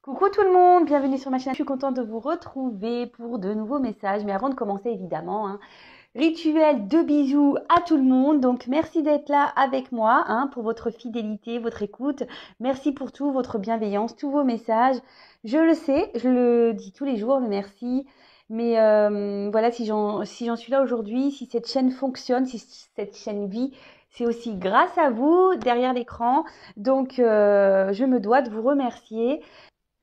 Coucou tout le monde, bienvenue sur ma chaîne. Je suis contente de vous retrouver pour de nouveaux messages. Mais avant de commencer, évidemment, rituel de bisous à tout le monde. Donc, merci d'être là avec moi pour votre fidélité, votre écoute. Merci pour tout, votre bienveillance, tous vos messages. Je le sais, je le dis tous les jours, le merci. Mais voilà, si j'en suis là aujourd'hui, si cette chaîne fonctionne, si cette chaîne vit, c'est aussi grâce à vous derrière l'écran. Donc, je me dois de vous remercier.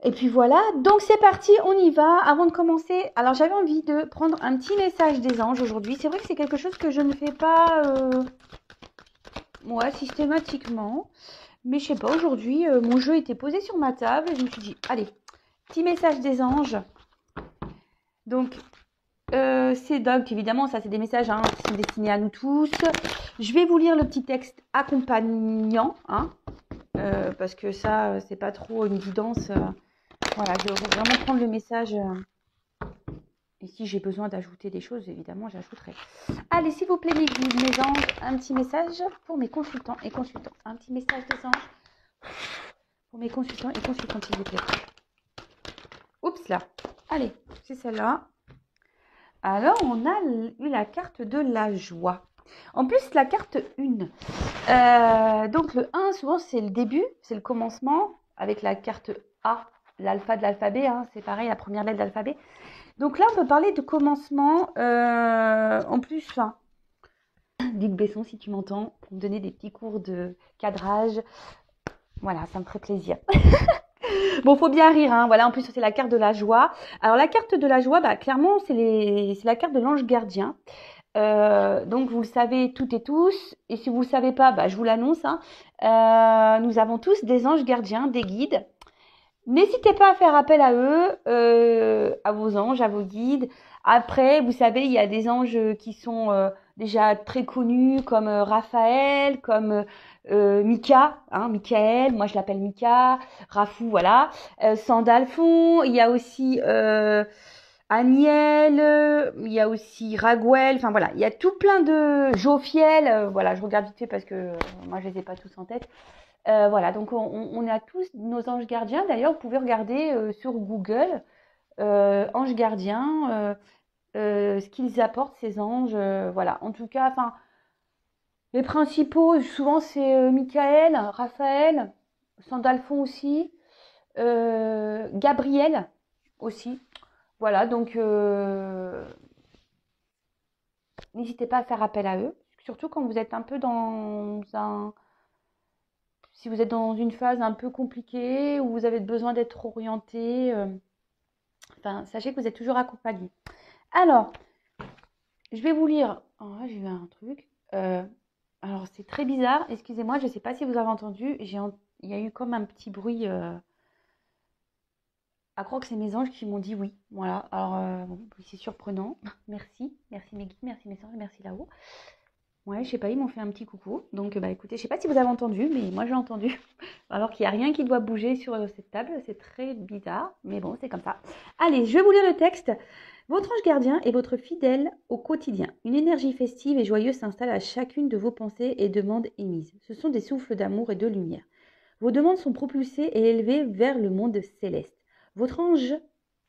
Et puis voilà, donc c'est parti, on y va. Avant de commencer, alors j'avais envie de prendre un petit message des anges aujourd'hui. C'est vrai que c'est quelque chose que je ne fais pas systématiquement. Mais je sais pas, aujourd'hui, mon jeu était posé sur ma table et je me suis dit, allez, petit message des anges. Donc, évidemment, ça c'est des messages qui sont destinés à nous tous. Je vais vous lire le petit texte accompagnant, parce que ça, c'est pas trop une guidance. Voilà, je vais vraiment prendre le message. Et si j'ai besoin d'ajouter des choses, évidemment, j'ajouterai. Allez, s'il vous plaît, mes anges, un petit message pour mes consultants et consultants. Un petit message des anges pour mes consultants et consultants, s'il vous plaît. Oups, là. Allez, c'est celle-là. Alors, on a eu la carte de la joie. En plus, la carte 1. Donc, le 1, souvent, c'est le début, c'est le commencement, avec la carte A, l'alpha de l'alphabet. C'est pareil, la première lettre de l'alphabet. Donc là, on peut parler de commencement. En plus, Luc Besson, si tu m'entends, pour me donner des petits cours de cadrage. Voilà, ça me ferait plaisir. Bon, faut bien rire, Voilà, en plus, c'est la carte de la joie. Alors, la carte de la joie, clairement, c'est la carte de l'ange gardien. Donc, vous le savez toutes et tous. Et si vous ne le savez pas, je vous l'annonce. Nous avons tous des anges gardiens, des guides. N'hésitez pas à faire appel à eux, à vos anges, à vos guides. Après, vous savez, il y a des anges qui sont déjà très connus, comme Raphaël, comme Mika, Michael, moi je l'appelle Mika, Rafou, voilà. Sandalphon, il y a aussi Aniel, il y a aussi Raguel, enfin voilà, il y a tout plein de Jophiel, voilà, je regarde vite fait parce que moi je les ai pas tous en tête. Voilà, donc on a tous nos anges gardiens. D'ailleurs, vous pouvez regarder sur Google anges gardiens, ce qu'ils apportent ces anges. Voilà, en tout cas, les principaux, souvent c'est Michael, Raphaël, Sandalphon aussi, Gabriel aussi. Voilà, donc n'hésitez pas à faire appel à eux, surtout quand vous êtes un peu si vous êtes dans une phase un peu compliquée où vous avez besoin d'être orienté, sachez que vous êtes toujours accompagné. Alors, je vais vous lire. Oh, là, j'ai vu un truc. Alors, c'est très bizarre. Excusez-moi, je ne sais pas si vous avez entendu. Il y a eu comme un petit bruit. À croire que c'est mes anges qui m'ont dit oui. Voilà. Alors, c'est surprenant. Merci. Merci mes guides, merci mes anges, merci là-haut. Ouais, je sais pas, ils m'ont fait un petit coucou. Donc, écoutez, je sais pas si vous avez entendu, mais moi j'ai entendu. Alors qu'il n'y a rien qui doit bouger sur cette table. C'est très bizarre, mais bon, c'est comme ça. Allez, je vais vous lire le texte. Votre ange gardien est votre fidèle au quotidien. Une énergie festive et joyeuse s'installe à chacune de vos pensées et demandes émises. Ce sont des souffles d'amour et de lumière. Vos demandes sont propulsées et élevées vers le monde céleste. Votre ange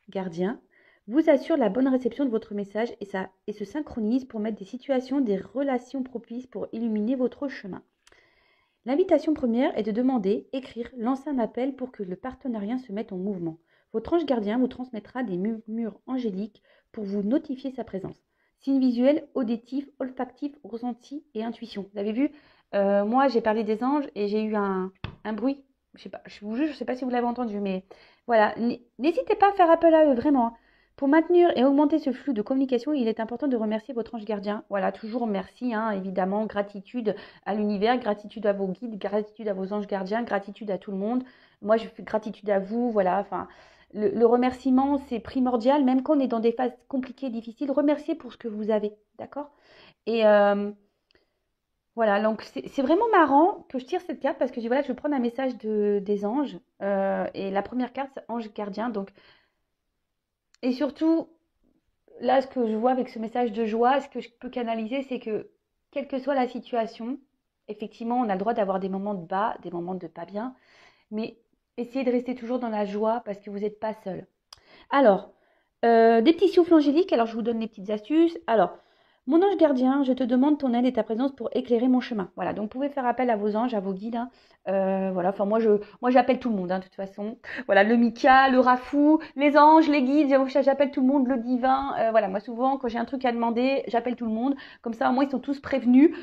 gardien vous assure la bonne réception de votre message et se synchronise pour mettre des situations, des relations propices pour illuminer votre chemin. L'invitation première est de demander, écrire, lancer un appel pour que le partenariat se mette en mouvement. Votre ange gardien vous transmettra des murmures angéliques pour vous notifier sa présence. Signes visuels, auditifs, olfactifs, ressentis et intuition. Vous avez vu, moi j'ai parlé des anges et j'ai eu un bruit. Je vous jure, je ne sais pas si vous l'avez entendu, mais voilà. N'hésitez pas à faire appel à eux, vraiment. Pour maintenir et augmenter ce flux de communication, il est important de remercier votre ange gardien. Voilà, toujours merci, évidemment, gratitude à l'univers, gratitude à vos guides, gratitude à vos anges gardiens, gratitude à tout le monde. Moi, je fais gratitude à vous, voilà, le remerciement, c'est primordial, même quand on est dans des phases compliquées, difficiles, remerciez pour ce que vous avez, d'accord? Et voilà, donc c'est vraiment marrant que je tire cette carte parce que je vais prendre un message des anges, et la première carte, c'est ange gardien, donc... Et surtout, là, ce que je vois avec ce message de joie, ce que je peux canaliser, c'est que, quelle que soit la situation, effectivement, on a le droit d'avoir des moments de bas, des moments de pas bien, mais essayez de rester toujours dans la joie parce que vous n'êtes pas seul. Alors, des petits souffles angéliques. Alors, je vous donne les petites astuces. Alors, mon ange gardien, je te demande ton aide et ta présence pour éclairer mon chemin. Voilà, donc vous pouvez faire appel à vos anges, à vos guides, hein. Voilà, enfin moi j'appelle tout le monde, hein, de toute façon. Voilà, le Mika, le Rafou, les anges, les guides, j'appelle tout le monde, le divin. Voilà, moi souvent quand j'ai un truc à demander, j'appelle tout le monde. Comme ça, au moins ils sont tous prévenus.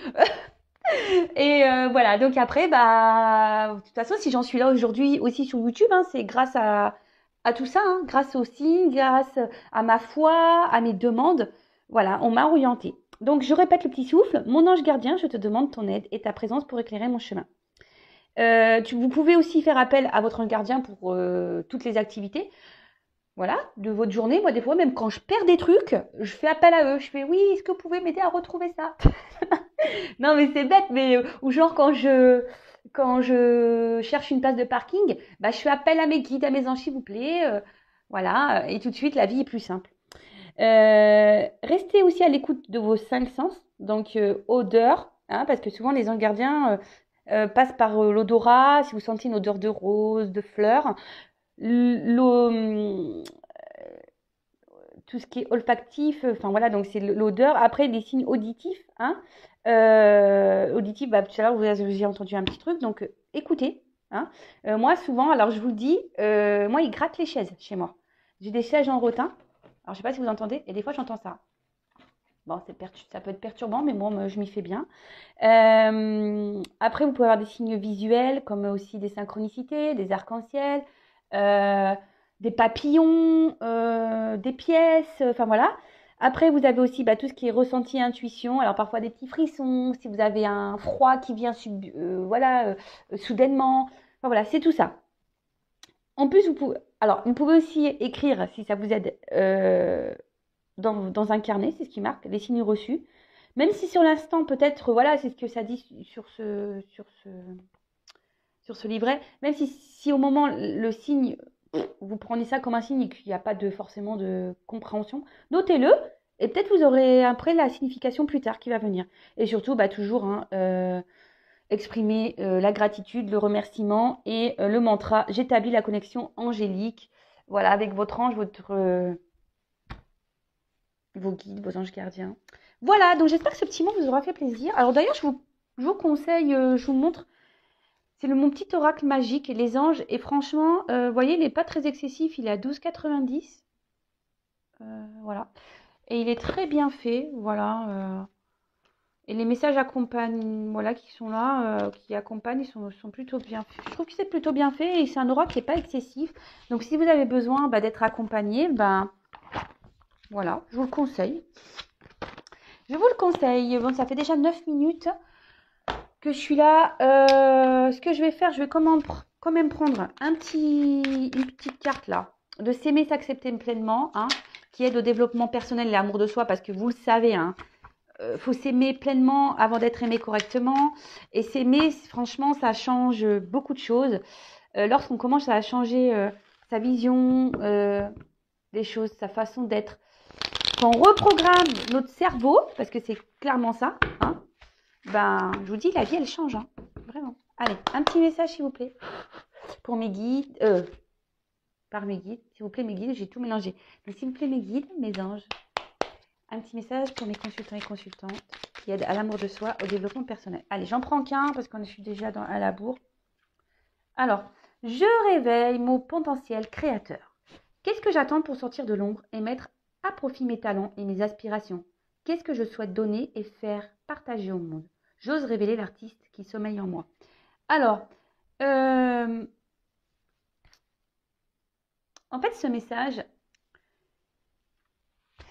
Et voilà, donc après, bah, de toute façon, si j'en suis là aujourd'hui aussi sur YouTube, hein, c'est grâce à tout ça, hein, grâce aux signes, grâce à ma foi, à mes demandes. Voilà, on m'a orienté. Donc, je répète le petit souffle. Mon ange gardien, je te demande ton aide et ta présence pour éclairer mon chemin. Vous pouvez aussi faire appel à votre ange gardien pour toutes les activités. Voilà, de votre journée. Moi, des fois, même quand je perds des trucs, je fais appel à eux. Je fais, oui, est-ce que vous pouvez m'aider à retrouver ça? Non, mais c'est bête, mais ou genre quand je cherche une place de parking, bah, je fais appel à mes guides, à mes anges, s'il vous plaît. Voilà, et tout de suite, la vie est plus simple. Restez aussi à l'écoute de vos 5 sens, donc odeur, hein, parce que souvent les anges gardiens passent par l'odorat. Si vous sentez une odeur de rose, de fleurs, tout ce qui est olfactif, enfin voilà, donc c'est l'odeur. Après, les signes auditifs, hein. Auditifs, bah, tout à l'heure, vous avez entendu un petit truc, donc écoutez, hein. Moi, souvent, alors je vous le dis, moi, ils grattent les chaises chez moi. J'ai des chaises en rotin. Alors, je sais pas si vous entendez, et des fois, j'entends ça. Bon, ça peut être perturbant, mais moi, je m'y fais bien. Après, vous pouvez avoir des signes visuels, comme aussi des synchronicités, des arcs-en-ciel, euh, des papillons, des pièces, enfin voilà. Après, vous avez aussi bah, tout ce qui est ressenti et intuition. Alors, parfois des petits frissons, si vous avez un froid qui vient voilà, soudainement. Enfin voilà, c'est tout ça. En plus, vous pouvez aussi écrire, si ça vous aide, dans un carnet, c'est ce qui marque, les signes reçus. Même si sur l'instant, peut-être, voilà, c'est ce que ça dit sur ce livret, même si au moment, le signe, vous prenez ça comme un signe et qu'il n'y a pas forcément de compréhension, notez-le et peut-être vous aurez après la signification plus tard qui va venir. Et surtout, bah, toujours, hein, exprimer la gratitude, le remerciement et le mantra. J'établis la connexion angélique, voilà, avec votre ange, vos guides, vos anges gardiens. Voilà, donc j'espère que ce petit mot vous aura fait plaisir. Alors d'ailleurs, je vous conseille, je vous montre, c'est mon petit oracle magique, les anges. Et franchement, vous voyez, il n'est pas très excessif, il est à 12,90. Voilà. Et il est très bien fait, voilà. Et les messages voilà, qui sont là, qui accompagnent, ils sont plutôt bien faits. Je trouve que c'est plutôt bien fait et c'est un oracle qui n'est pas excessif. Donc si vous avez besoin d'être accompagné, voilà, je vous le conseille. Je vous le conseille. Bon, ça fait déjà 9 minutes que je suis là. Ce que je vais faire, je vais quand même prendre une petite carte là, de s'aimer, s'accepter pleinement, hein, qui aide au développement personnel et à l'amour de soi, parce que vous le savez, hein, faut s'aimer pleinement avant d'être aimé correctement. Et s'aimer, franchement, ça change beaucoup de choses. Lorsqu'on commence à changer sa vision des choses, sa façon d'être, quand on reprogramme notre cerveau, parce que c'est clairement ça, hein, je vous dis, la vie, elle change, hein, vraiment. Allez, un petit message, s'il vous plaît, pour mes guides, par mes guides, s'il vous plaît, mes guides, j'ai tout mélangé. Donc, s'il vous plaît, mes guides, mes anges, un petit message pour mes consultants et consultantes qui aident à l'amour de soi, au développement personnel. Allez, j'en prends qu'un parce qu'on est déjà à la bourre. Alors, je réveille mon potentiel créateur. Qu'est-ce que j'attends pour sortir de l'ombre et mettre à profit mes talents et mes aspirations? Qu'est-ce que je souhaite donner et faire partager au monde? J'ose révéler l'artiste qui sommeille en moi. Alors, en fait, ce message,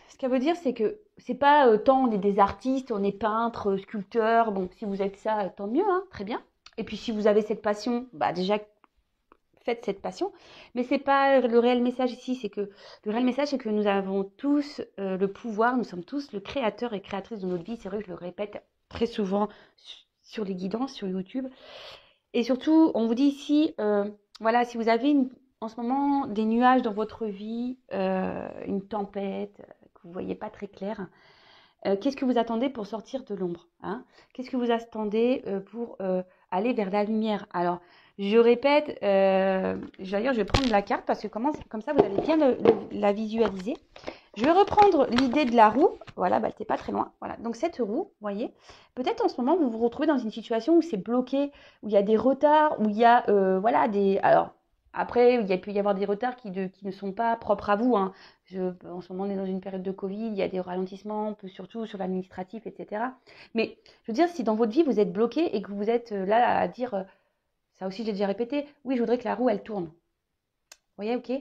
ce qu'elle veut dire, c'est que c'est pas tant on est des artistes, on est peintres, sculpteurs. Bon, si vous êtes ça, tant mieux, hein, très bien. Et puis si vous avez cette passion, déjà faites cette passion. Mais c'est pas le réel message ici, c'est que le réel message, c'est que nous avons tous le pouvoir, nous sommes tous le créateur et créatrice de notre vie. C'est vrai que je le répète très souvent sur les guidances, sur YouTube. Et surtout, on vous dit ici, voilà, si vous avez en ce moment des nuages dans votre vie, une tempête, que vous ne voyez pas très clair, qu'est-ce que vous attendez pour sortir de l'ombre, hein? Qu'est-ce que vous attendez pour aller vers la lumière? Alors, Je répète, d'ailleurs, je vais prendre la carte parce que comme ça, vous allez bien la visualiser. Je vais reprendre l'idée de la roue. Voilà, bah, t'es pas très loin. Voilà, donc cette roue, vous voyez, peut-être en ce moment, vous vous retrouvez dans une situation où c'est bloqué, où il y a des retards, où il y a, voilà, des... Alors, après, il peut y avoir des retards qui ne sont pas propres à vous, hein. En ce moment, on est dans une période de Covid, il y a des ralentissements, surtout sur l'administratif, etc. Mais je veux dire, si dans votre vie, vous êtes bloqué et que vous êtes là à dire, ça aussi, j'ai déjà répété, oui, je voudrais que la roue, elle tourne. Vous voyez, ok.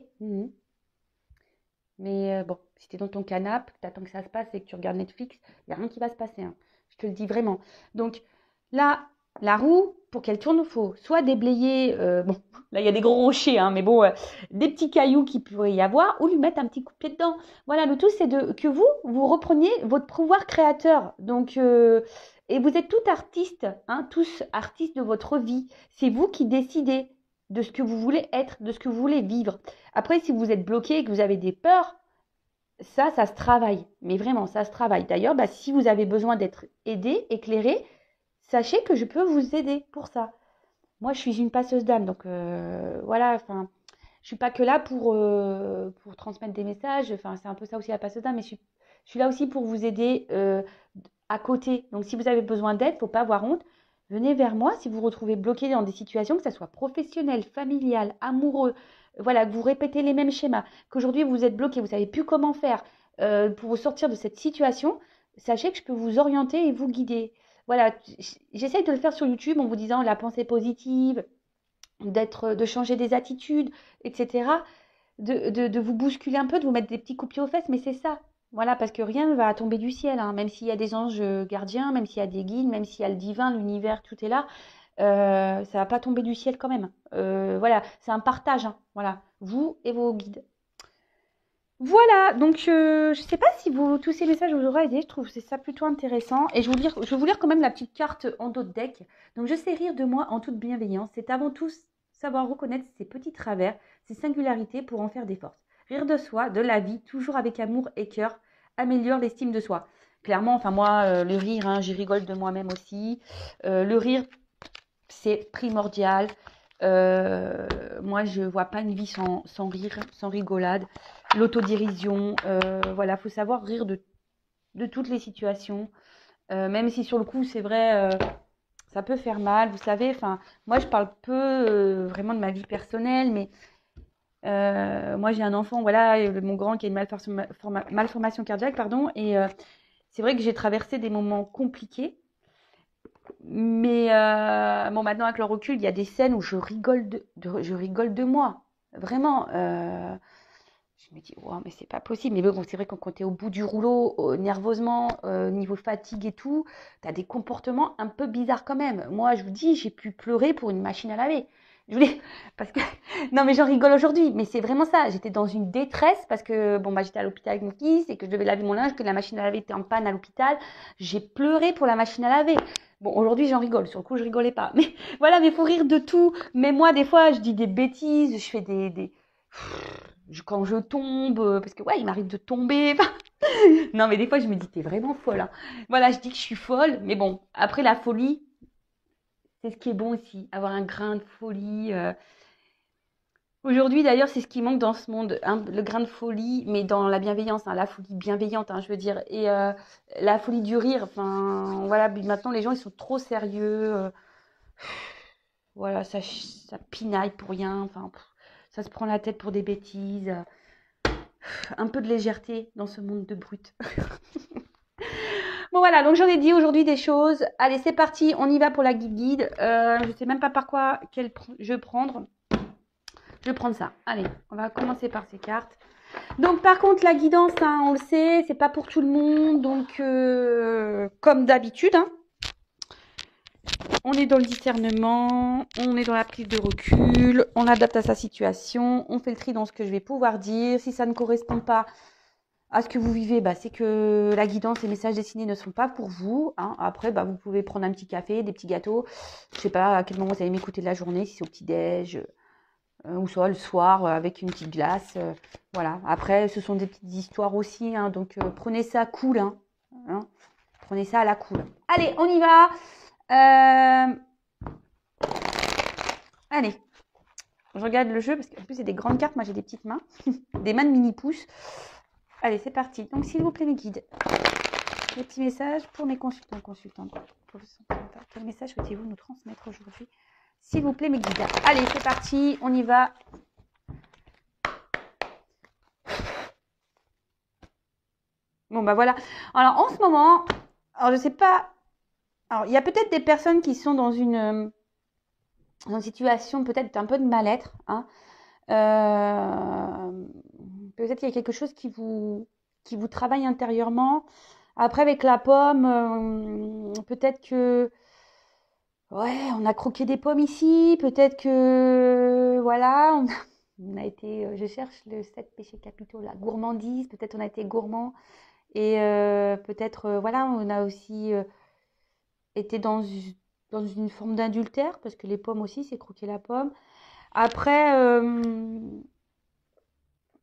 Mais bon, si tu es dans ton canapé, tu attends que ça se passe et que tu regardes Netflix, il n'y a rien qui va se passer, hein. Je te le dis vraiment. Donc là, la roue, pour qu'elle tourne, il faut soit déblayer, bon, là il y a des gros rochers, hein, mais bon, des petits cailloux qui pourraient y avoir, ou lui mettre un petit coup de pied dedans. Voilà, le tout c'est que vous repreniez votre pouvoir créateur. Donc, et vous êtes tous artistes, hein, tous artistes de votre vie. C'est vous qui décidez de ce que vous voulez être, de ce que vous voulez vivre. Après, si vous êtes bloqué et que vous avez des peurs, ça se travaille. Mais vraiment, ça se travaille. D'ailleurs, bah, si vous avez besoin d'être aidé, éclairé, sachez que je peux vous aider pour ça. Moi, je suis une passeuse d'âme. Donc, voilà, enfin, je suis pas que là pour transmettre des messages. Enfin, c'est un peu ça aussi la passeuse d'âme. Mais je suis là aussi pour vous aider à côté. Donc, si vous avez besoin d'aide, il ne faut pas avoir honte. Venez vers moi si vous vous retrouvez bloqué dans des situations, que ce soit professionnel, familial, amoureux, voilà, que vous répétez les mêmes schémas, qu'aujourd'hui vous êtes bloqué, vous ne savez plus comment faire pour vous sortir de cette situation, sachez que je peux vous orienter et vous guider. Voilà, j'essaye de le faire sur YouTube en vous disant la pensée positive, de changer des attitudes, etc. De vous bousculer un peu, de vous mettre des petits coups de pied aux fesses, mais c'est ça. Voilà, parce que rien ne va tomber du ciel, hein. Même s'il y a des anges gardiens, même s'il y a des guides, même s'il y a le divin, l'univers, tout est là, ça va pas tomber du ciel quand même. Voilà, c'est un partage, hein. Voilà, vous et vos guides. Voilà, donc je sais pas si tous ces messages vous auraient aidé, je trouve c'est ça plutôt intéressant. Et je vais vous lire quand même la petite carte en dos de deck. Donc je sais rire de moi en toute bienveillance. C'est avant tout savoir reconnaître ses petits travers, ses singularités pour en faire des forces. Rire de soi, de la vie, toujours avec amour et cœur, améliore l'estime de soi. Clairement, enfin moi, le rire, hein, j'y rigole de moi-même aussi. Le rire, c'est primordial. Moi, je vois pas une vie sans rire, sans rigolade. L'autodérision, voilà, faut savoir rire de toutes les situations. Même si sur le coup, c'est vrai, ça peut faire mal, vous savez. Enfin, moi, je parle peu vraiment de ma vie personnelle, mais moi, j'ai un enfant, voilà, mon grand qui a une malformation cardiaque, pardon, et c'est vrai que j'ai traversé des moments compliqués. Mais bon, maintenant avec le recul, il y a des scènes où je rigole je rigole de moi. Vraiment. Je me dis, wow, mais c'est pas possible. Mais bon, c'est vrai que quand tu es au bout du rouleau, nerveusement, niveau fatigue et tout, tu as des comportements un peu bizarres quand même. Moi, je vous dis, j'ai pu pleurer pour une machine à laver. Je voulais, parce que, non, mais j'en rigole aujourd'hui, mais c'est vraiment ça. J'étais dans une détresse parce que, bon, bah, j'étais à l'hôpital avec mon fils et que je devais laver mon linge, que la machine à laver était en panne à l'hôpital. J'ai pleuré pour la machine à laver. Bon, aujourd'hui, j'en rigole. Sur le coup, je rigolais pas. Mais voilà, mais il faut rire de tout. Mais moi, des fois, je dis des bêtises, je fais quand je tombe, parce que ouais, il m'arrive de tomber. Non, mais des fois, je me dis, t'es vraiment folle, hein. Voilà, je dis que je suis folle, mais bon, après la folie, c'est ce qui est bon aussi, avoir un grain de folie. Aujourd'hui, d'ailleurs, c'est ce qui manque dans ce monde, hein, le grain de folie, mais dans la bienveillance, hein, la folie bienveillante, hein, je veux dire, et la folie du rire. Enfin, voilà, maintenant, les gens, ils sont trop sérieux. Voilà, ça pinaille pour rien. Enfin, ça se prend la tête pour des bêtises. Un peu de légèreté dans ce monde de brutes. Bon voilà, donc j'en ai dit aujourd'hui des choses. Allez, c'est parti, on y va pour la guide. Je ne sais même pas par quoi je vais prendre. Je vais prendre ça. Allez, on va commencer par ces cartes. Donc par contre, la guidance, hein, on le sait, c'est pas pour tout le monde. Donc comme d'habitude, hein, on est dans le discernement, on est dans la prise de recul, on adapte à sa situation, on fait le tri dans ce que je vais pouvoir dire. Si ça ne correspond pas à ce que vous vivez, bah, c'est que la guidance et les messages destinés ne sont pas pour vous, hein. Après, bah, vous pouvez prendre un petit café, des petits gâteaux. Je sais pas à quel moment vous allez m'écouter de la journée, si c'est au petit-déj ou soit le soir avec une petite glace. Voilà. Après, ce sont des petites histoires aussi, hein, donc prenez ça cool. Hein. Prenez ça à la cool. Allez, on y va. Allez, je regarde le jeu parce qu'en plus, c'est des grandes cartes. Moi, j'ai des petites mains, des mains de mini-pouces. Allez, c'est parti. Donc, s'il vous plaît, mes guides, les petits messages pour mes consultants, consultantes. Quel message souhaitez-vous nous transmettre aujourd'hui? S'il vous plaît, mes guides. Allez, c'est parti. On y va. Bon, bah voilà. Alors, en ce moment, alors je sais pas. Alors, il y a peut-être des personnes qui sont dans une situation peut-être un peu de mal-être. Hein. Peut-être qu'il y a quelque chose qui vous travaille intérieurement. Après, avec la pomme, peut-être que ouais, on a croqué des pommes ici. Peut-être que voilà, on a été. Je cherche le 7 péchés capitaux, la gourmandise. Peut-être on a été gourmand. Et peut-être, voilà, on a aussi été dans une forme d'adultère, parce que les pommes aussi, c'est croquer la pomme. Après,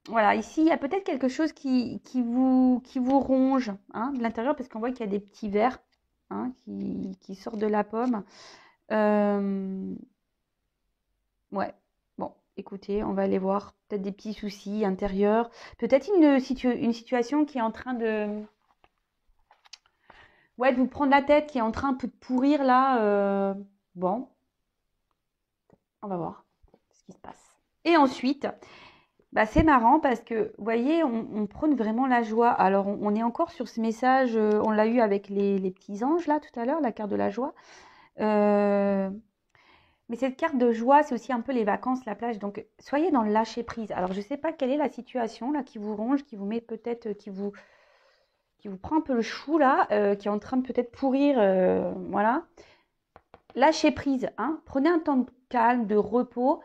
voilà, ici, il y a peut-être quelque chose qui vous ronge hein, de l'intérieur, parce qu'on voit qu'il y a des petits vers hein, qui sortent de la pomme. Ouais, bon, écoutez, on va aller voir peut-être des petits soucis intérieurs. Peut-être une situation qui est en train de ouais, de vous prendre la tête, qui est en train un peu de pourrir là. Bon, on va voir ce qui se passe. Et ensuite, bah, c'est marrant parce que, vous voyez, on prône vraiment la joie. Alors, on est encore sur ce message, on l'a eu avec les petits anges là tout à l'heure, la carte de la joie. Mais cette carte de joie, c'est aussi un peu les vacances, la plage. Donc, soyez dans le lâcher prise. Alors, je ne sais pas quelle est la situation là qui vous ronge, qui vous met peut-être, qui vous prend un peu le chou là, qui est en train de peut-être pourrir, voilà. Lâchez prise, hein. Prenez un temps de calme, de repos.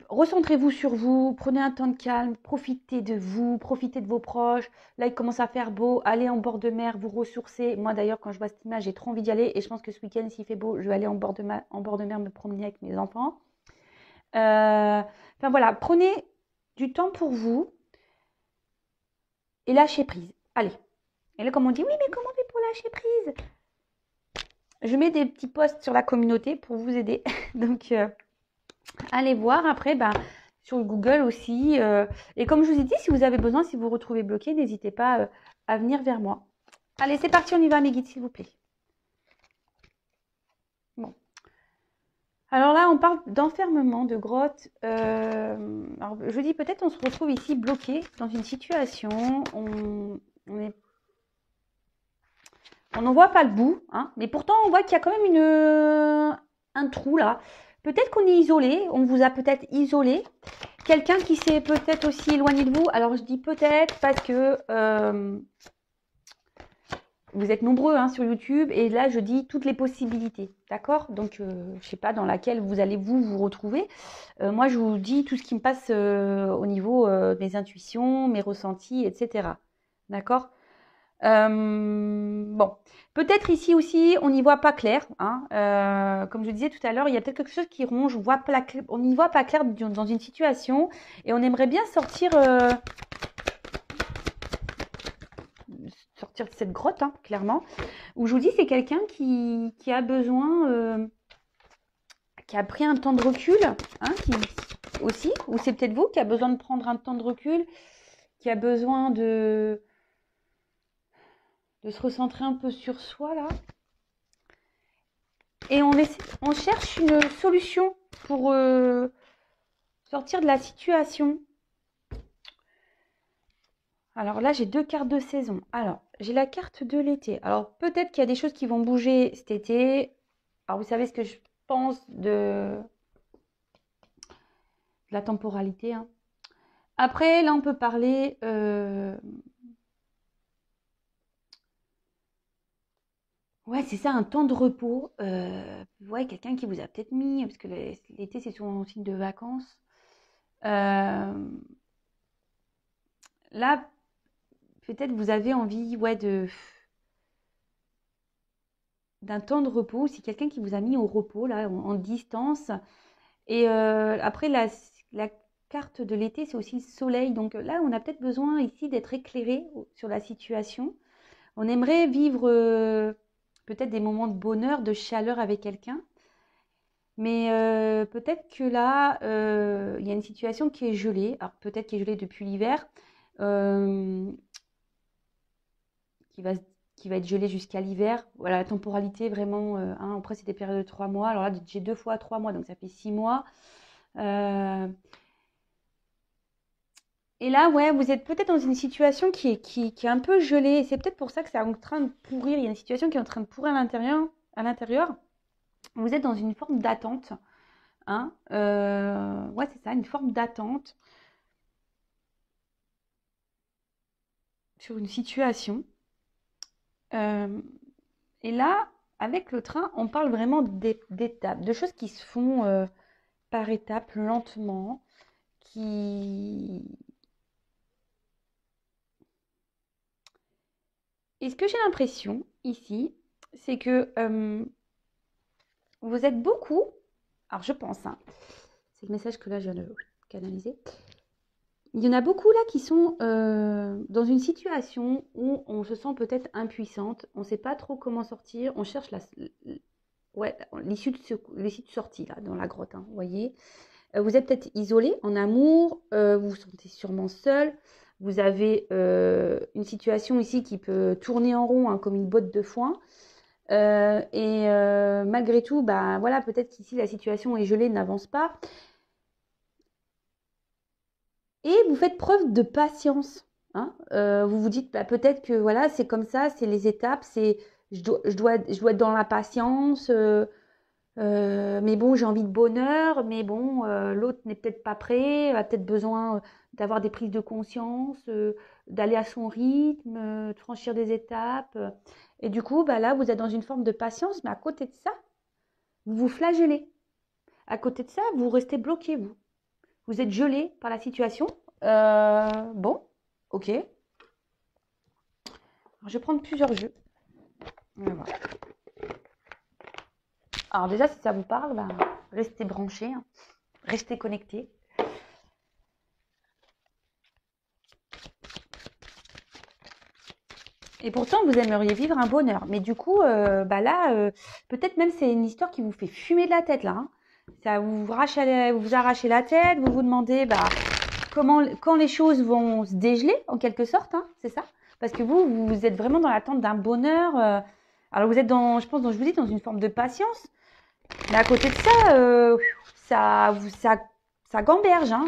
Recentrez-vous sur vous, prenez un temps de calme, profitez de vous, profitez de vos proches. Là, il commence à faire beau, allez en bord de mer, vous ressourcer. Moi, d'ailleurs, quand je vois cette image, j'ai trop envie d'y aller. Et je pense que ce week-end, s'il fait beau, je vais aller en bord de mer me promener avec mes enfants. Enfin voilà, prenez du temps pour vous et lâchez prise. Allez. Et là, comme on dit, oui, mais comment on fait pour lâcher prise? Je mets des petits posts sur la communauté pour vous aider. Donc, allez voir après, sur Google aussi. Et comme je vous ai dit, si vous avez besoin, si vous vous retrouvez bloqué, n'hésitez pas à venir vers moi. Allez, c'est parti, on y va, mes guides, s'il vous plaît. Bon. Alors là, on parle d'enfermement, de grotte. Alors, je dis peut-être on se retrouve ici bloqué dans une situation. On n'en voit pas le bout, hein, mais pourtant on voit qu'il y a quand même un trou là. Peut-être qu'on est isolé, on vous a peut-être isolé. Quelqu'un qui s'est peut-être aussi éloigné de vous. Alors je dis peut-être parce que vous êtes nombreux hein, sur YouTube et là je dis toutes les possibilités, d'accord? Donc je ne sais pas dans laquelle vous allez vous retrouver. Moi je vous dis tout ce qui me passe au niveau de mes intuitions, mes ressentis, etc. D'accord? Bon, peut-être ici aussi, on n'y voit pas clair. Hein. Comme je disais tout à l'heure, il y a peut-être quelque chose qui ronge. On n'y voit pas clair dans une situation et on aimerait bien sortir de cette grotte, hein, clairement. Où je vous dis, c'est quelqu'un qui a besoin, qui a pris un temps de recul, hein, aussi, ou c'est peut-être vous qui a besoin de prendre un temps de recul, qui a besoin de se recentrer un peu sur soi là. Et on cherche une solution pour sortir de la situation. Alors là, j'ai deux cartes de saison. Alors, j'ai la carte de l'été. Alors, peut-être qu'il y a des choses qui vont bouger cet été. Alors, vous savez ce que je pense de la temporalité. Hein. Après, là, on peut parler... Ouais, c'est ça, un temps de repos. Ouais, quelqu'un qui vous a peut-être mis, parce que l'été, c'est souvent un signe de vacances. Là, peut-être vous avez envie, ouais, d'un temps de repos. C'est quelqu'un qui vous a mis au repos, là, en distance. Et après, la carte de l'été, c'est aussi le soleil. Donc là, on a peut-être besoin ici d'être éclairé sur la situation. On aimerait vivre peut-être des moments de bonheur, de chaleur avec quelqu'un. Mais peut-être que là, il y a une situation qui est gelée. Alors peut-être qui est gelée depuis l'hiver, euh, qui va, qui va être gelée jusqu'à l'hiver. Voilà, la temporalité vraiment. Hein, après, c'est des périodes de 3 mois. Alors là, j'ai 2 fois 3 mois, donc ça fait 6 mois. Euh, et là, ouais, vous êtes peut-être dans une situation qui est un peu gelée. C'est peut-être pour ça que c'est en train de pourrir. Il y a une situation qui est en train de pourrir à l'intérieur. À l'intérieur. Vous êtes dans une forme d'attente. Hein, ouais, c'est ça, une forme d'attente sur une situation. Euh, et là, avec le train, on parle vraiment d'étapes, de choses qui se font par étapes, lentement, qui... Et ce que j'ai l'impression ici, c'est que vous êtes beaucoup, alors je pense, hein, c'est le message que là je viens de canaliser, il y en a beaucoup là qui sont dans une situation où on se sent peut-être impuissante, on ne sait pas trop comment sortir, on cherche ouais, l'issue de sortie là, dans la grotte, hein, vous voyez. Vous êtes peut-être isolé en amour, vous vous sentez sûrement seul, vous avez une situation ici qui peut tourner en rond, hein, comme une botte de foin. Malgré tout, bah, voilà, peut-être qu'ici la situation est gelée, n'avance pas. Et vous faites preuve de patience. Hein. Vous vous dites, bah, peut-être que voilà, c'est comme ça, c'est les étapes, je dois être dans la patience. Mais bon, j'ai envie de bonheur, mais bon, l'autre n'est peut-être pas prêt, a peut-être besoin d'avoir des prises de conscience, d'aller à son rythme, de franchir des étapes. Et du coup, bah là, vous êtes dans une forme de patience, mais à côté de ça, vous vous flagellez. À côté de ça, vous restez bloqué, vous. Vous êtes gelé par la situation. Bon, ok. Alors, je vais prendre plusieurs jeux. On va voir. Alors déjà, si ça vous parle, bah, restez branchés, hein. Restez connectés. Et pourtant, vous aimeriez vivre un bonheur. Mais du coup, bah là, peut-être même c'est une histoire qui vous fait fumer de la tête là. Hein. Ça vous arrachez la tête, vous vous demandez bah, quand les choses vont se dégeler en quelque sorte, hein, c'est ça. Parce que vous êtes vraiment dans l'attente d'un bonheur. Alors vous êtes je pense, je vous dis, dans une forme de patience. Mais à côté de ça, ça gamberge hein,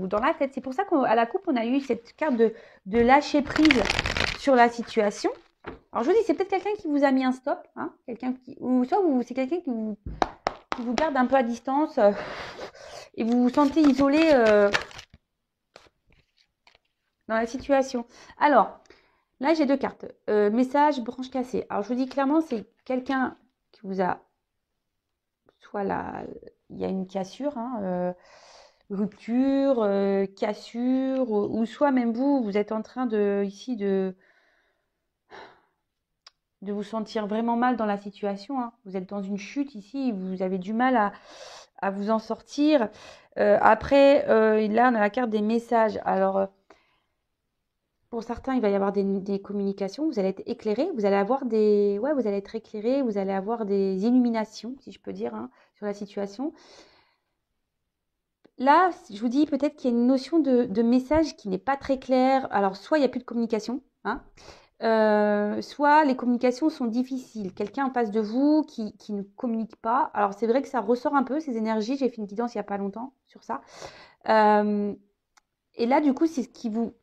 dans la tête. C'est pour ça qu'à la coupe, on a eu cette carte de lâcher prise sur la situation. Alors je vous dis, c'est peut-être quelqu'un qui vous a mis un stop, hein, ou soit c'est quelqu'un qui vous garde un peu à distance et vous vous sentez isolé dans la situation. Alors, là j'ai deux cartes. Message, branche cassée. Alors je vous dis clairement, c'est quelqu'un qui vous a soit là, il y a une cassure, hein, rupture, cassure, ou soit même vous êtes en train ici de vous sentir vraiment mal dans la situation. Hein. Vous êtes dans une chute ici, vous avez du mal à vous en sortir. Après, là, on a la carte des messages. Alors, pour certains, il va y avoir des communications, vous allez être éclairé, vous allez avoir ouais, vous allez être éclairé, vous allez avoir des illuminations, si je peux dire, hein, sur la situation. Là, je vous dis peut-être qu'il y a une notion de message qui n'est pas très claire. Alors, soit il n'y a plus de communication, hein, soit les communications sont difficiles. Quelqu'un en face de vous qui ne communique pas. Alors, c'est vrai que ça ressort un peu, ces énergies. J'ai fait une guidance il n'y a pas longtemps sur ça. Et là, du coup, c'est ce qui vous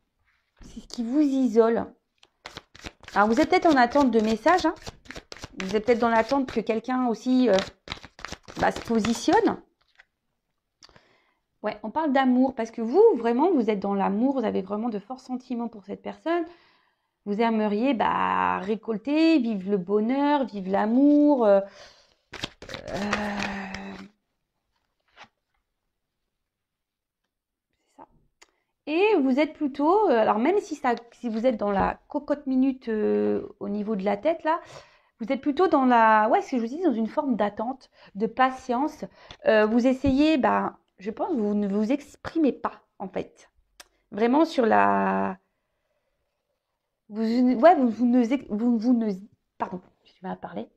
isole. Alors, vous êtes peut-être en attente de messages. Hein. Vous êtes peut-être dans l'attente que quelqu'un aussi se positionne. Ouais, on parle d'amour parce que vous, vraiment, vous êtes dans l'amour, vous avez vraiment de forts sentiments pour cette personne. Vous aimeriez récolter, vivre le bonheur, vivre l'amour. C'est ça. Et vous êtes plutôt, alors même si vous êtes dans la cocotte minute au niveau de la tête là, vous êtes plutôt dans ce que je vous dis, dans une forme d'attente, de patience. Vous essayez, je pense, vous ne vous exprimez pas en fait. Vraiment sur la, ouais, vous ne, pardon, je vais mal parler.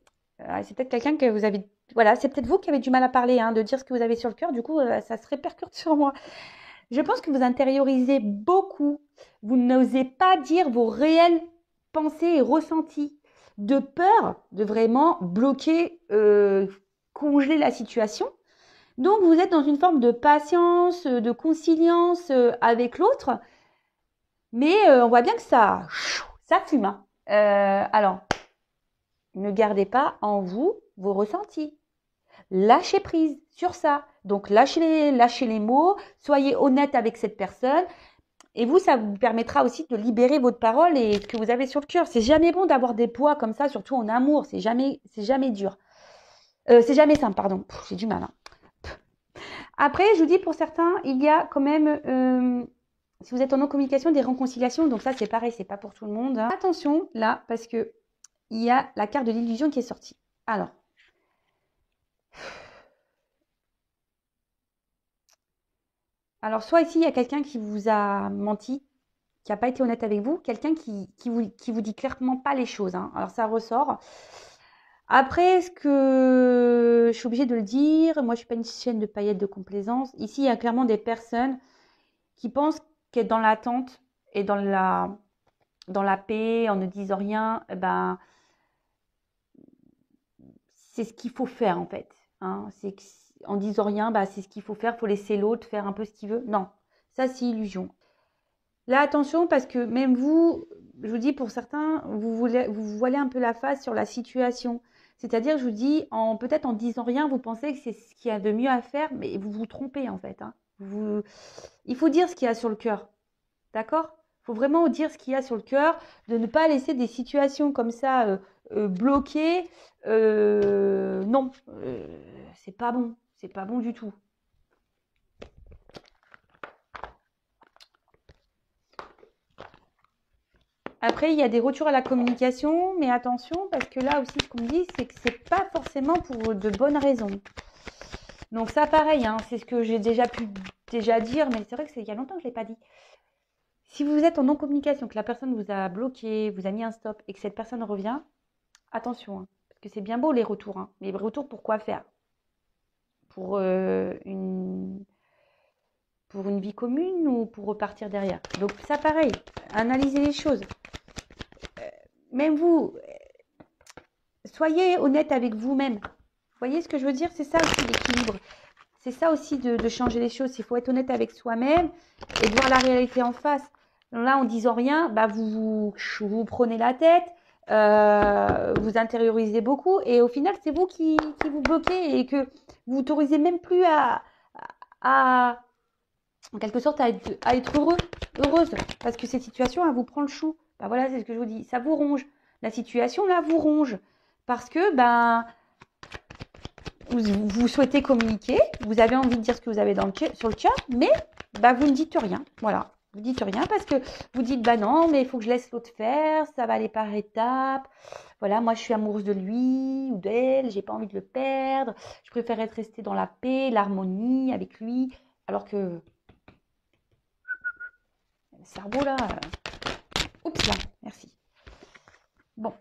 C'est peut-être quelqu'un que vous avez voilà, c'est peut-être vous qui avez du mal à parler, hein, de dire ce que vous avez sur le cœur. Du coup, ça se répercute sur moi. Je pense que vous intériorisez beaucoup. Vous n'osez pas dire vos réelles pensées et ressentis, de peur de vraiment bloquer, congeler la situation. Donc, vous êtes dans une forme de patience, de conciliance avec l'autre, mais on voit bien que ça fume. Hein. Alors, ne gardez pas en vous vos ressentis. Lâchez prise sur ça. Donc, lâchez les mots, soyez honnête avec cette personne. Et vous, ça vous permettra aussi de libérer votre parole et ce que vous avez sur le cœur. C'est jamais bon d'avoir des poids comme ça, surtout en amour. C'est jamais dur. C'est jamais simple, pardon. J'ai du mal. Hein. Après, je vous dis, pour certains, il y a quand même, si vous êtes en non-communication, des réconciliations. Donc ça, c'est pareil, c'est pas pour tout le monde. Hein. Attention, là, parce que il y a la carte de l'illusion qui est sortie. Alors, soit ici, il y a quelqu'un qui vous a menti, qui n'a pas été honnête avec vous, quelqu'un qui vous dit clairement pas les choses. Hein. Alors, ça ressort. Après, ce que je suis obligée de le dire, moi, je suis pas une chaîne de paillettes de complaisance. Ici, il y a clairement des personnes qui pensent qu'être dans l'attente et dans la paix, en ne disant rien, ben, c'est ce qu'il faut faire, en fait. Hein. C'est que, en disant rien, bah, c'est ce qu'il faut faire. Il faut laisser l'autre faire un peu ce qu'il veut. Non, ça, c'est illusion. Là, attention, parce que même vous, je vous dis, pour certains, vous voilez un peu la face sur la situation. C'est-à-dire, je vous dis, peut-être en disant rien, vous pensez que c'est ce qu'il y a de mieux à faire, mais vous vous trompez, en fait. Hein. Il faut dire ce qu'il y a sur le cœur. D'accord? Il faut vraiment dire ce qu'il y a sur le cœur, de ne pas laisser des situations comme ça bloquées. Non, c'est pas bon. C'est pas bon du tout. Après, il y a des retours à la communication, mais attention, parce que là aussi, ce qu'on me dit, c'est que c'est pas forcément pour de bonnes raisons. Donc ça, pareil, hein, c'est ce que j'ai déjà pu dire, mais c'est vrai que c'est il y a longtemps que je l'ai pas dit. Si vous êtes en non-communication, que la personne vous a bloqué, vous a mis un stop, et que cette personne revient, attention, hein, parce que c'est bien beau les retours, hein, mais les retours pour quoi faire? Pour une vie commune ou pour repartir derrière? Donc ça, pareil, analysez les choses. Même vous, soyez honnête avec vous-même. Vous voyez ce que je veux dire? C'est ça aussi l'équilibre. C'est ça aussi de changer les choses. Il faut être honnête avec soi-même et de voir la réalité en face. Donc là, en disant rien, bah vous prenez la tête, vous intériorisez beaucoup et au final, c'est vous qui vous bloquez et que vous autorisez même plus à en quelque sorte, à être heureuse. Parce que cette situation, elle vous prend le chou. Bah voilà, c'est ce que je vous dis. Ça vous ronge. La situation, là, vous ronge. Parce que, ben, vous souhaitez communiquer, vous avez envie de dire ce que vous avez sur le cœur, mais bah, vous ne dites rien. Voilà. Vous ne dites rien parce que vous dites, bah non, mais il faut que je laisse l'autre faire, ça va aller par étapes. Voilà, moi je suis amoureuse de lui ou d'elle, j'ai pas envie de le perdre. Je préfère être restée dans la paix, l'harmonie avec lui. Alors que le cerveau là. Oups là, merci. Bon.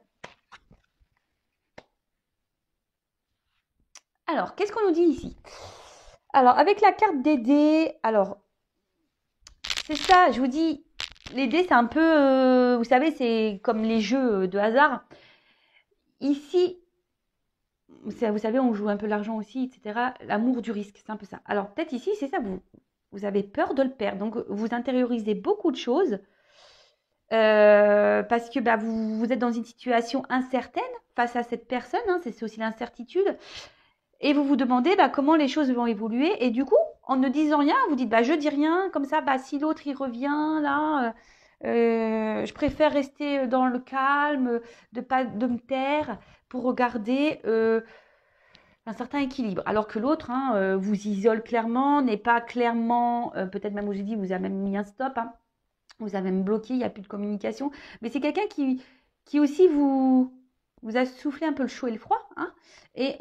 Alors, qu'est-ce qu'on nous dit ici? Alors, avec la carte des dés, alors, c'est ça, je vous dis, les dés, c'est un peu, vous savez, c'est comme les jeux de hasard. Ici, vous savez, on joue un peu l'argent aussi, etc. L'amour du risque, c'est un peu ça. Alors, peut-être ici, c'est ça, vous avez peur de le perdre. Donc, vous intériorisez beaucoup de choses parce que bah, vous êtes dans une situation incertaine face à cette personne. Hein, c'est aussi l'incertitude. Et vous vous demandez bah, comment les choses vont évoluer. Et du coup, en ne disant rien, vous dites bah, je dis rien. Comme ça, bah, si l'autre il revient là, je préfère rester dans le calme, de me taire pour regarder un certain équilibre. Alors que l'autre vous isole clairement, n'est pas clairement, peut-être même vous ai dit, vous a même mis un stop. Hein, vous avez même bloqué, il n'y a plus de communication. Mais c'est quelqu'un qui aussi vous a soufflé un peu le chaud et le froid, hein, et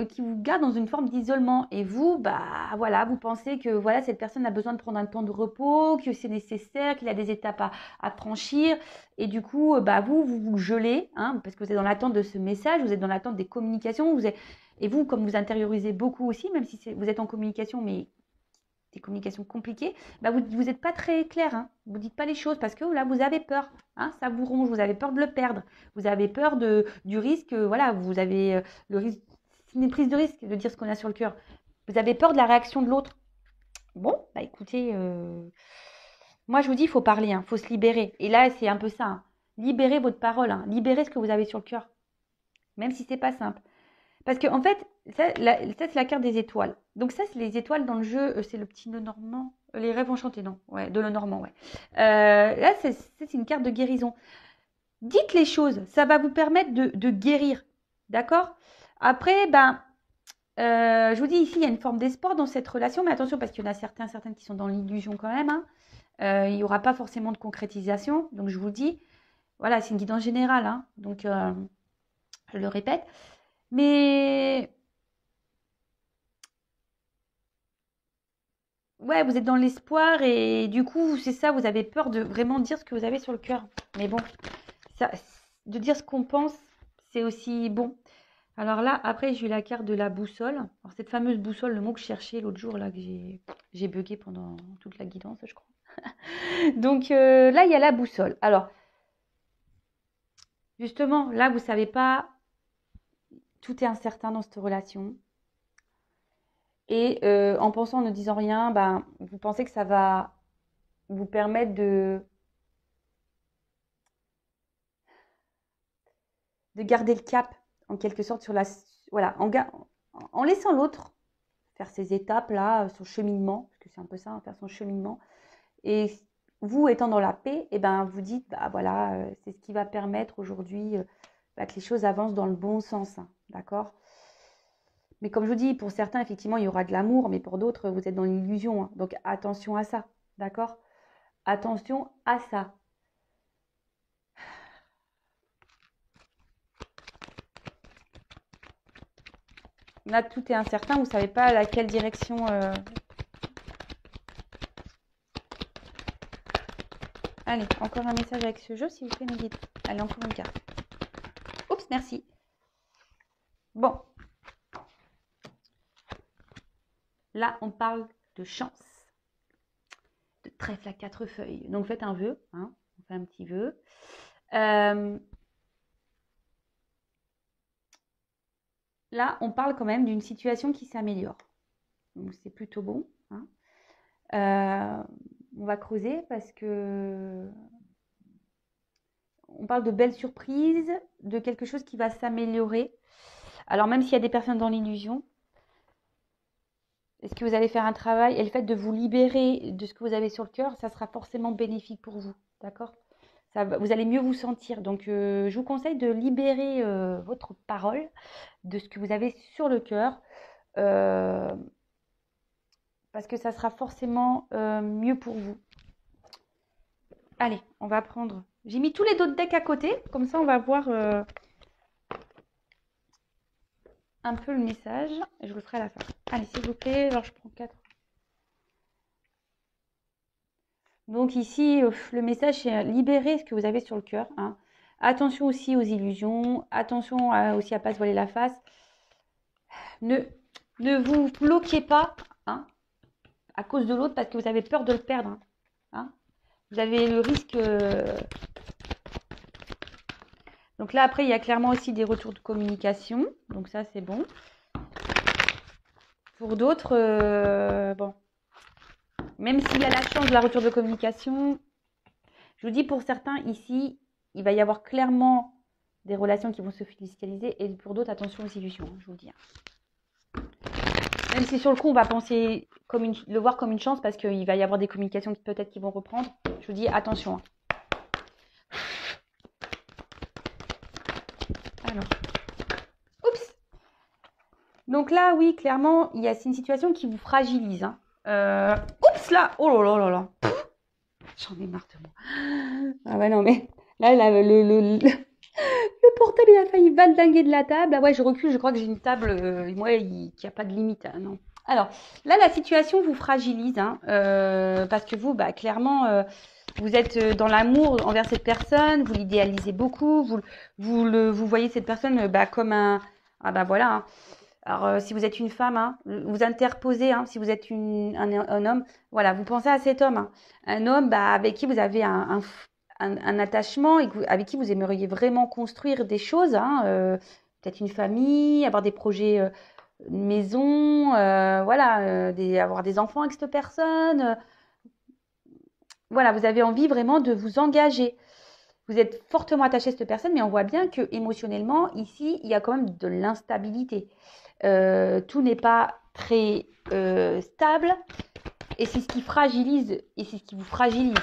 qui vous garde dans une forme d'isolement. Et vous, bah voilà, vous pensez que voilà, cette personne a besoin de prendre un temps de repos, que c'est nécessaire, qu'il a des étapes à franchir. Et du coup, bah vous gelez, hein, parce que vous êtes dans l'attente de ce message, vous êtes dans l'attente des communications, Et vous, comme vous intériorisez beaucoup aussi, même si vous êtes en communication, mais des communications compliquées, bah vous n'êtes pas très clair. Hein. Vous ne dites pas les choses parce que là, vous avez peur. Hein, ça vous ronge, vous avez peur de le perdre. Vous avez peur du risque. Voilà, vous avez le risque. C'est une prise de risque de dire ce qu'on a sur le cœur. Vous avez peur de la réaction de l'autre. Bon, bah écoutez, moi je vous dis, il faut parler, il faut se libérer. Et là, c'est un peu ça. Hein. Libérez votre parole, libérez ce que vous avez sur le cœur. Même si c'est pas simple. Parce que en fait, ça c'est la carte des étoiles. Donc ça, c'est les étoiles dans le jeu, c'est le petit Lenormand. Les rêves enchantés, non. Ouais, de Lenormand, ouais. Là, c'est une carte de guérison. Dites les choses, ça va vous permettre de guérir. D'accord? Après, je vous dis ici, il y a une forme d'espoir dans cette relation, mais attention, parce qu'il y en a certaines qui sont dans l'illusion quand même. Hein. Il n'y aura pas forcément de concrétisation. Donc je vous dis, voilà, c'est une guidance générale. Hein. Donc, je le répète. Mais ouais, vous êtes dans l'espoir et du coup, c'est ça, vous avez peur de vraiment dire ce que vous avez sur le cœur. Mais bon, ça, de dire ce qu'on pense, c'est aussi bon. Alors là, après, j'ai eu la carte de la boussole. Alors cette fameuse boussole, le mot que je cherchais l'autre jour, là, que j'ai bugué pendant toute la guidance, je crois. Donc là, il y a la boussole. Alors, justement, là, vous savez pas, tout est incertain dans cette relation. Et en pensant, en ne disant rien, vous pensez que ça va vous permettre de garder le cap, en quelque sorte, sur la... Voilà, en laissant l'autre faire ses étapes, là, son cheminement, parce que c'est un peu ça, faire son cheminement. Et vous, étant dans la paix, vous dites, voilà, c'est ce qui va permettre aujourd'hui que les choses avancent dans le bon sens, hein, d'accord ? Mais comme je vous dis, pour certains, effectivement, il y aura de l'amour, mais pour d'autres, vous êtes dans l'illusion. Hein. Donc, attention à ça, d'accord ? Attention à ça. Là, tout est incertain, vous ne savez pas à laquelle direction... Allez, encore un message avec ce jeu, s'il vous plaît, mes guides. Allez, encore une carte. Oups, merci. Bon. Là, on parle de chance. De trèfle à 4 feuilles. Donc, faites un vœu. Hein, on fait un petit vœu. Là, on parle quand même d'une situation qui s'améliore. Donc, c'est plutôt bon. Hein. On va creuser parce que on parle de belles surprises, de quelque chose qui va s'améliorer. Alors, même s'il y a des personnes dans l'illusion, est-ce que vous allez faire un travail et le fait de vous libérer de ce que vous avez sur le cœur, ça sera forcément bénéfique pour vous, d'accord ? Vous allez mieux vous sentir. Donc, je vous conseille de libérer votre parole de ce que vous avez sur le cœur parce que ça sera forcément mieux pour vous. Allez, on va prendre... J'ai mis tous les autres decks à côté, comme ça on va voir un peu le message. Et je vous le ferai à la fin. Allez, s'il vous plaît, alors je prends 4. Donc ici, le message, c'est libérer ce que vous avez sur le cœur. Hein. Attention aussi aux illusions. Attention aussi à ne pas se voiler la face. Ne vous bloquez pas hein, à cause de l'autre parce que vous avez peur de le perdre. Hein. Vous avez le risque... Donc là, après, il y a clairement aussi des retours de communication. Donc ça, c'est bon. Pour d'autres, bon... Même s'il y a la chance de la retour de communication, je vous dis pour certains ici, il va y avoir clairement des relations qui vont se fiscaliser et pour d'autres, attention aux illusions, je vous le dis. Même si sur le coup, on va penser le voir comme une chance parce qu'il va y avoir des communications peut-être qui vont reprendre, je vous dis attention. Alors, oups. Donc là, oui, clairement, c'est une situation qui vous fragilise. Hein. Oups là, oh là là là là. J'en ai marre de moi. Ah ouais, non, mais là, le portable, il a failli valdinguer de la table. Ah ouais, je recule, je crois que j'ai une table, qui n'a pas de limite. Hein, non. Alors, là, la situation vous fragilise, hein, parce que vous, clairement, vous êtes dans l'amour envers cette personne, vous l'idéalisez beaucoup, vous voyez cette personne comme un... Ah voilà, hein, Alors, si vous êtes une femme, hein, vous interposez, hein, si vous êtes un homme, voilà, vous pensez à cet homme, hein. Un homme bah, avec qui vous avez un attachement et avec qui vous aimeriez vraiment construire des choses, hein, peut-être une famille, avoir des projets, une maison, voilà, avoir des enfants avec cette personne. Voilà, vous avez envie vraiment de vous engager. Vous êtes fortement attaché à cette personne, mais on voit bien que émotionnellement, ici, il y a quand même de l'instabilité. Tout n'est pas très stable et c'est ce qui fragilise et c'est ce qui vous fragilise.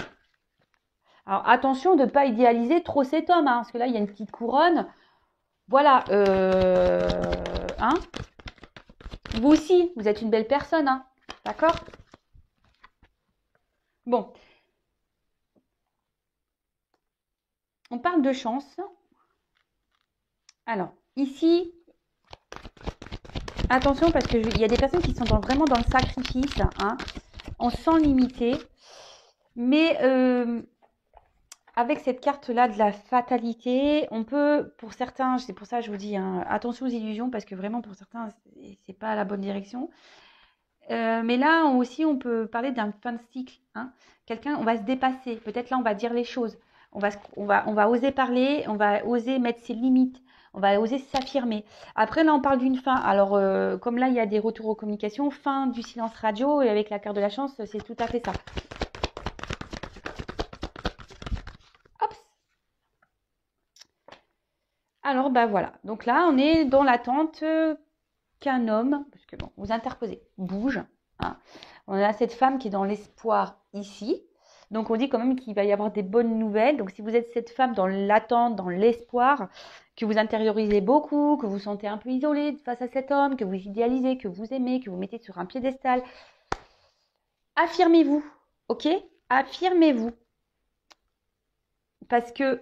Alors attention de ne pas idéaliser trop cet homme, hein, parce que là, il y a une petite couronne. Voilà. Hein, vous aussi, vous êtes une belle personne. Hein, d'accord? Bon. On parle de chance. Alors, ici, attention parce qu'il y a des personnes qui sont vraiment dans le sacrifice, hein, en sans limiter. Mais avec cette carte-là de la fatalité, on peut, pour certains, c'est pour ça que je vous dis, hein, attention aux illusions, parce que vraiment pour certains, c'est pas la bonne direction. Mais là aussi, on peut parler d'un fin de cycle. Hein. Quelqu'un, on va se dépasser. Peut-être là, on va dire les choses. On va oser parler, on va oser mettre ses limites, on va oser s'affirmer. Après, là, on parle d'une fin. Alors, comme là, il y a des retours aux communications, fin du silence radio, et avec la carte de la chance, c'est tout à fait ça. Hop. Alors, bah voilà. Donc là, on est dans l'attente qu'un homme, parce que bon, vous interposez, bouge. Hein. On a cette femme qui est dans l'espoir ici. Donc on dit quand même qu'il va y avoir des bonnes nouvelles. Donc si vous êtes cette femme dans l'attente, dans l'espoir, que vous intériorisez beaucoup, que vous vous sentez un peu isolé face à cet homme, que vous idéalisez, que vous aimez, que vous mettez sur un piédestal, affirmez-vous, ok? Affirmez-vous. Parce que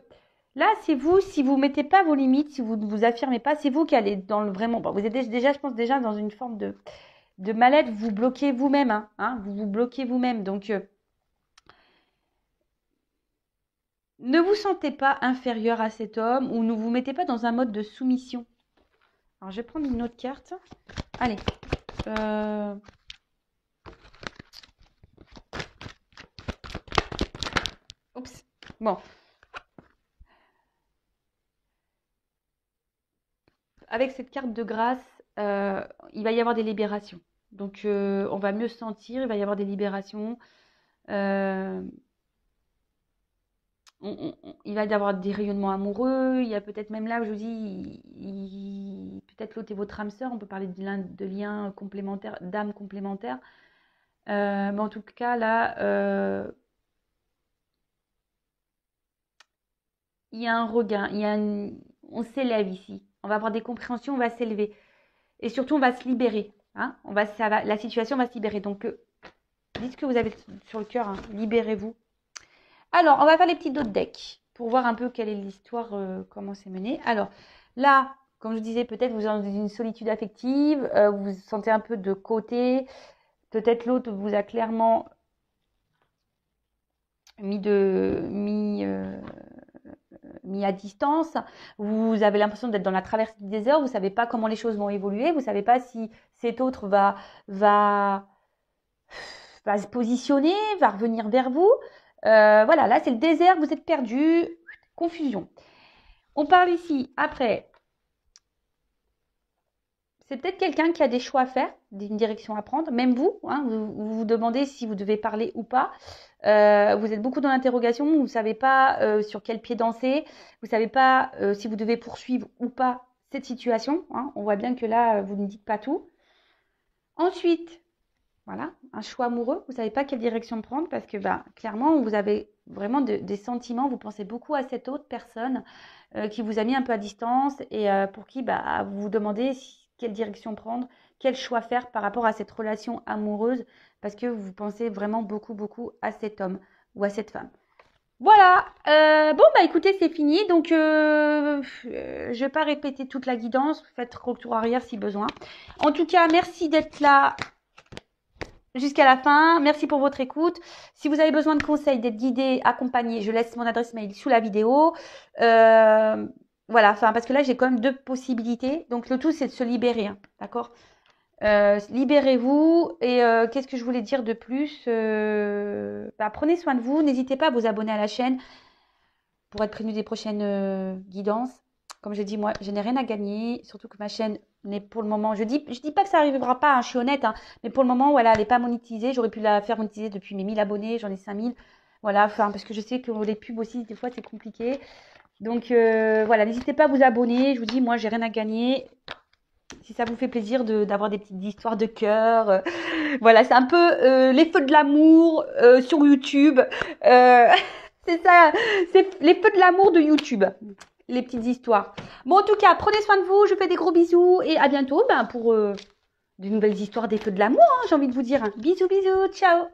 là, c'est vous, si vous ne mettez pas vos limites, si vous ne vous affirmez pas, c'est vous qui allez dans le vraiment. Bon, vous êtes déjà, je pense, déjà dans une forme de mal-être, vous bloquez vous-même, hein, vous vous bloquez vous-même. Donc, ne vous sentez pas inférieur à cet homme ou ne vous mettez pas dans un mode de soumission. Alors, je vais prendre une autre carte. Allez. Oups. Bon. Avec cette carte de grâce, il va y avoir des libérations. Donc, on va mieux se sentir, il va y avoir des libérations. Il va y avoir des rayonnements amoureux. Il y a peut-être même là, je vous dis, peut-être l'autre est votre âme sœur. On peut parler de liens complémentaires, d'âmes complémentaires. Mais en tout cas, là, il y a un regain. On s'élève ici. On va avoir des compréhensions, on va s'élever. Et surtout, on va se libérer. Hein, la situation va se libérer. Donc, dites ce que vous avez sur le cœur. Hein, libérez-vous. Alors, on va faire les petits d'autres decks pour voir un peu quelle est l'histoire, comment c'est mené. Alors, là, comme je disais, peut-être vous êtes dans une solitude affective, vous vous sentez un peu de côté. Peut-être l'autre vous a clairement mis à distance. Vous avez l'impression d'être dans la traversée du désert. Vous ne savez pas comment les choses vont évoluer. Vous ne savez pas si cet autre va se positionner, va revenir vers vous. Voilà, là, c'est le désert. Vous êtes perdu. Confusion. On parle ici, après, c'est peut-être quelqu'un qui a des choix à faire, une direction à prendre. Même vous, hein, vous demandez si vous devez parler ou pas. Vous êtes beaucoup dans l'interrogation, vous ne savez pas sur quel pied danser, vous ne savez pas si vous devez poursuivre ou pas cette situation. Hein. On voit bien que là, vous ne dites pas tout. Ensuite, voilà, un choix amoureux, vous ne savez pas quelle direction prendre parce que clairement, vous avez vraiment des sentiments, vous pensez beaucoup à cette autre personne qui vous a mis un peu à distance et pour qui vous vous demandez quelle direction prendre, quel choix faire par rapport à cette relation amoureuse parce que vous pensez vraiment beaucoup, beaucoup à cet homme ou à cette femme. Voilà, bon écoutez, c'est fini, donc je ne vais pas répéter toute la guidance, faites retour arrière si besoin. En tout cas, merci d'être là jusqu'à la fin. Merci pour votre écoute. Si vous avez besoin de conseils, d'être guidé, accompagné, je laisse mon adresse mail sous la vidéo. voilà, enfin, parce que là, j'ai quand même deux possibilités. Donc, le tout, c'est de se libérer, hein, d'accord? Libérez-vous. Et qu'est-ce que je voulais dire de plus? Bah, prenez soin de vous. N'hésitez pas à vous abonner à la chaîne pour être prévenu des prochaines guidances. Comme j'ai dit, moi, je n'ai rien à gagner. Surtout que ma chaîne n'est pour le moment... Je dis pas que ça n'arrivera pas, hein, je suis honnête. Hein, mais pour le moment, voilà, elle n'est pas monétisée. J'aurais pu la faire monétiser depuis mes 1000 abonnés. J'en ai 5000. Voilà, enfin, parce que je sais que les pubs aussi, des fois, c'est compliqué. Donc, voilà, n'hésitez pas à vous abonner. Je vous dis, moi, j'ai rien à gagner. Si ça vous fait plaisir d'avoir des petites histoires de cœur, voilà, c'est un peu les feux de l'amour sur YouTube. C'est ça, c'est les feux de l'amour de YouTube, les petites histoires. Bon, en tout cas, prenez soin de vous, je vous fais des gros bisous et à bientôt pour de nouvelles histoires des feux de l'amour, hein, j'ai envie de vous dire. Bisous, bisous, ciao.